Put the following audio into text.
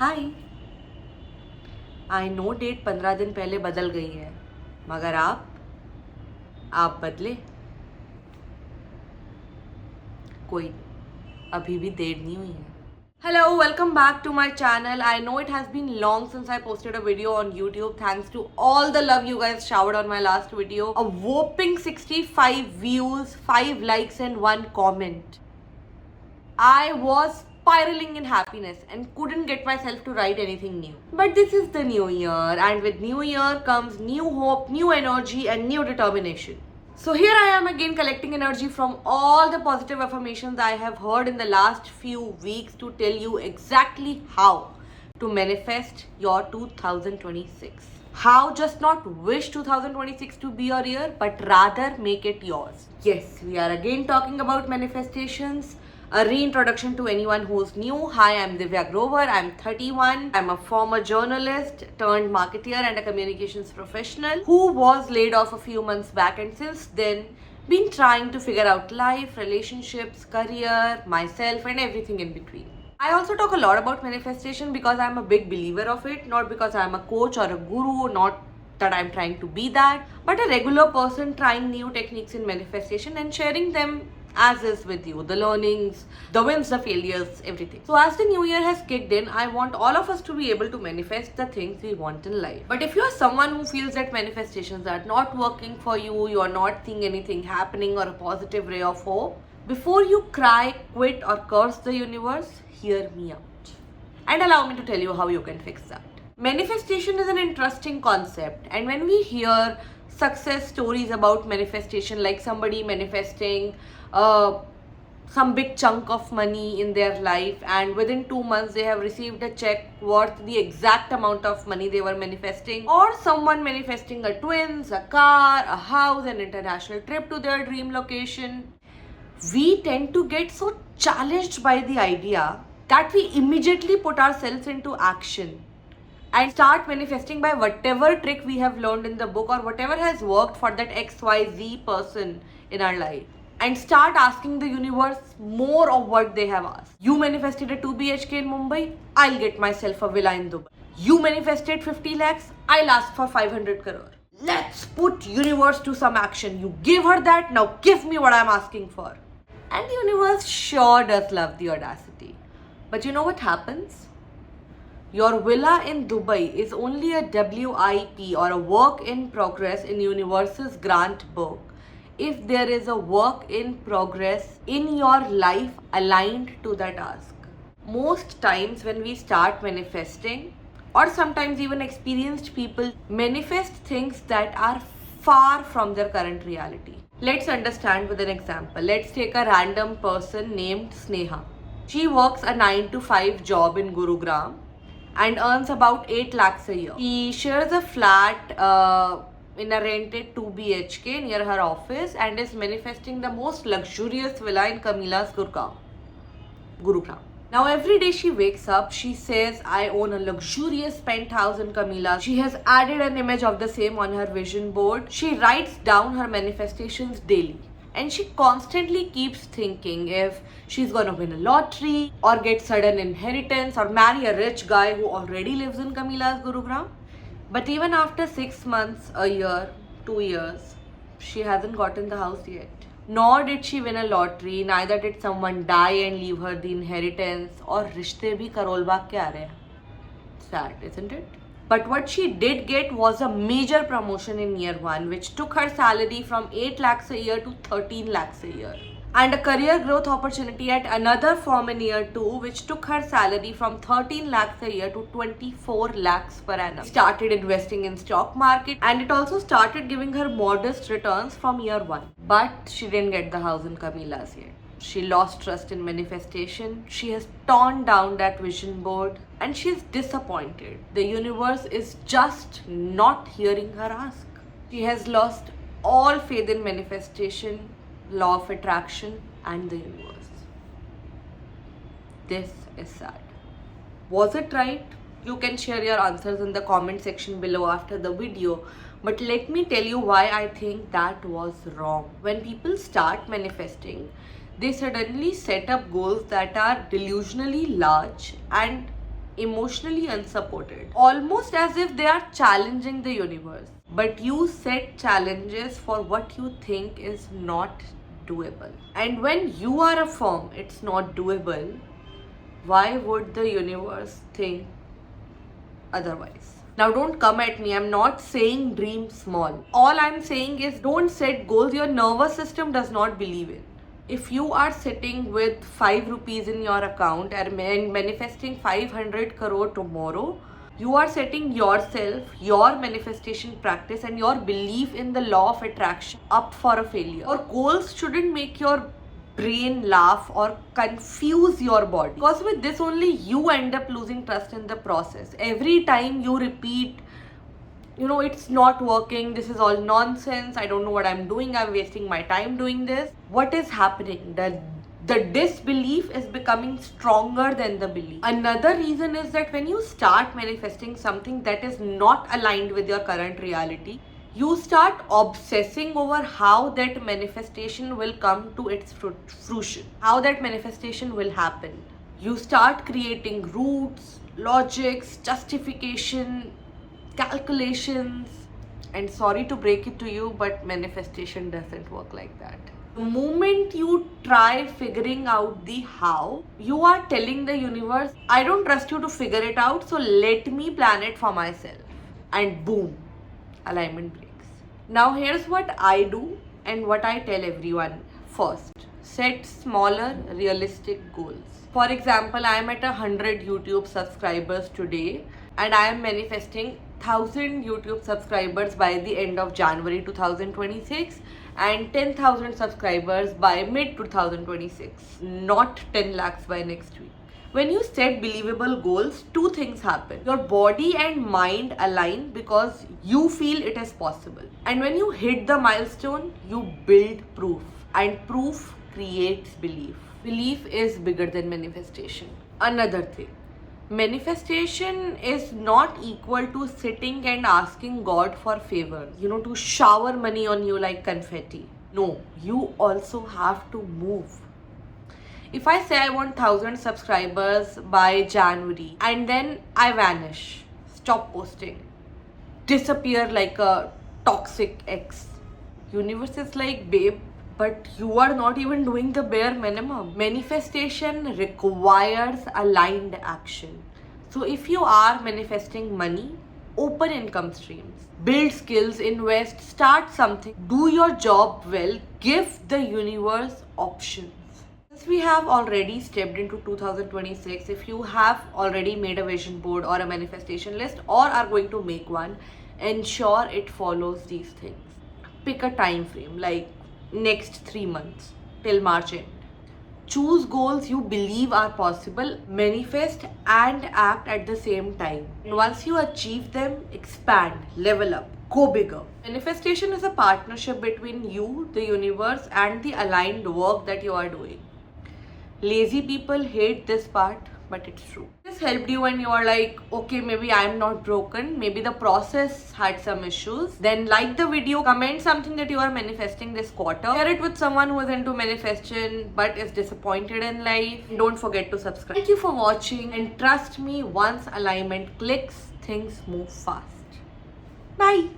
Hi. I know date 15 दिन पहले बदल गई है, मगर आप बदले कोई अभी भी देर नहीं हुई है। Hello, welcome back to my channel. I know it has been long since I posted a video on YouTube. Thanks to all the love you guys showered on my last video. A whopping 65 views, 5 likes and 1 comment. I was spiraling in happiness and couldn't get myself to write anything new. But this is the new year, and with new year comes new hope, new energy and new determination. So here I am again collecting energy from all the positive affirmations I have heard in the last few weeks to tell you exactly how to manifest your 2026. How just not wish 2026 to be your year, but rather make it yours. Yes, we are again talking about manifestations. A reintroduction to anyone who's new. Hi, I'm Divya Grover. I'm 31. I'm a former journalist turned marketeer and a communications professional who was laid off a few months back, and since then been trying to figure out life, relationships, career, myself and everything in between. I also talk a lot about manifestation because I'm a big believer of it, not because I'm a coach or a guru, not that I'm trying to be that, but a regular person trying new techniques in manifestation and sharing them as is with you, the learnings, the wins, the failures, everything. So as the new year has kicked in, I want all of us to be able to manifest the things we want in life. But if you're someone who feels that manifestations are not working for you, you're not seeing anything happening or a positive ray of hope, before you cry, quit or curse the universe, hear me out and allow me to tell you how you can fix that. Manifestation is an interesting concept, and when we hear success stories about manifestation, like somebody manifesting some big chunk of money in their life, and within 2 months they have received a check worth the exact amount of money they were manifesting, or someone manifesting a twins, a car, a house, an international trip to their dream location, we tend to get so challenged by the idea that we immediately put ourselves into action and start manifesting by whatever trick we have learned in the book or whatever has worked for that XYZ person in our life, and start asking the universe more of what they have asked. You manifested a 2 BHK in Mumbai, I'll get myself a villa in Dubai. You manifested 50 lakhs, I'll ask for 500 crore. Let's put universe to some action. You give her that, now give me what I'm asking for. And the universe sure does love the audacity. But you know what happens? Your villa in Dubai is only a WIP or a work in progress in universe's grant book if there is a work in progress in your life aligned to that ask. Most times when we start manifesting, or sometimes even experienced people manifest things that are far from their current reality. Let's understand with an example. Let's take a random person named Sneha. She works a 9 to 5 job in Gurugram and earns about 8 lakhs a year. She shares a flat in a rented 2 BHK near her office and is manifesting the most luxurious villa in Kamila's Gurugram. Now every day she wakes up, she says, I own a luxurious penthouse in Kamila. She has added an image of the same on her vision board. She writes down her manifestations daily. And she constantly keeps thinking if she's gonna win a lottery or get sudden inheritance or marry a rich guy who already lives in Kamila's Gurugram. But even after 6 months, a year, 2 years, she hasn't gotten the house yet. Nor did she win a lottery, neither did someone die and leave her the inheritance, or rishte bhi karol baag ke aa rahe hain. Sad, isn't it? But what she did get was a major promotion in year 1, which took her salary from 8 lakhs a year to 13 lakhs a year. And a career growth opportunity at another firm in year 2, which took her salary from 13 lakhs a year to 24 lakhs per annum. She started investing in stock market, and it also started giving her modest returns from year 1. But she didn't get the house in Kamila's yet. She lost trust in manifestation. She has torn down that vision board and she's disappointed. The universe is just not hearing her ask. She has lost all faith in manifestation, law of attraction, and the universe. This is sad. Was it right? You can share your answers in the comment section below after the video. But let me tell you why I think that was wrong. When people start manifesting, they suddenly set up goals that are delusionally large and emotionally unsupported, almost as if they are challenging the universe. But you set challenges for what you think is not doable. And when you are affirmed it's not doable, why would the universe think otherwise? Now, don't come at me. I'm not saying dream small. All I'm saying is don't set goals your nervous system does not believe in. If you are sitting with 5 rupees in your account and manifesting 500 crore tomorrow, you are setting yourself, your manifestation practice, and your belief in the law of attraction up for a failure. Your goals shouldn't make your brain laugh or confuse your body, because with this only you end up losing trust in the process. Every time you repeat, it's not working, this is all nonsense, I don't know what I'm doing, I'm wasting my time doing this, what is happening? The disbelief is becoming stronger than the belief. Another reason is that when you start manifesting something that is not aligned with your current reality, you start obsessing over how that manifestation will come to its fruition, how that manifestation will happen. You start creating routes, logics, justification, calculations, and sorry to break it to you, but manifestation doesn't work like that. The moment you try figuring out the how, you are telling the universe, I don't trust you to figure it out, so let me plan it for myself. And boom, alignment breaks. Now here's what I do and what I tell everyone. First, set smaller, realistic goals. For example, I am at 100 YouTube subscribers today and I am manifesting 1000 YouTube subscribers by the end of January 2026 and 10,000 subscribers by mid 2026, not 10 lakhs by next week. When you set believable goals, two things happen. Your body and mind align because you feel it is possible. And when you hit the milestone, you build proof. And proof creates belief. Belief is bigger than manifestation. Another thing. Manifestation is not equal to sitting and asking God for favors, to shower money on you like confetti. No, you also have to move. If I say I want 1000 subscribers by January and then I vanish, stop posting, disappear like a toxic ex, universe is like, babe, but you are not even doing the bare minimum. Manifestation requires aligned action. So if you are manifesting money, open income streams, build skills, invest, start something, do your job well, give the universe options. Since we have already stepped into 2026, if you have already made a vision board or a manifestation list or are going to make one, ensure it follows these things. Pick a time frame like next 3 months till March end. Choose goals you believe are possible, manifest and act at the same time. And once you achieve them, expand, level up, go bigger. Manifestation is a partnership between you, the universe, and the aligned work that you are doing. Lazy people hate this part, but it's true. This helped you and you are like, okay, maybe I'm not broken, maybe the process had some issues. Then like the video, comment something that you are manifesting this quarter. Share it with someone who is into manifestation but is disappointed in life. And don't forget to subscribe. Thank you for watching, and trust me, once alignment clicks, things move fast. Bye.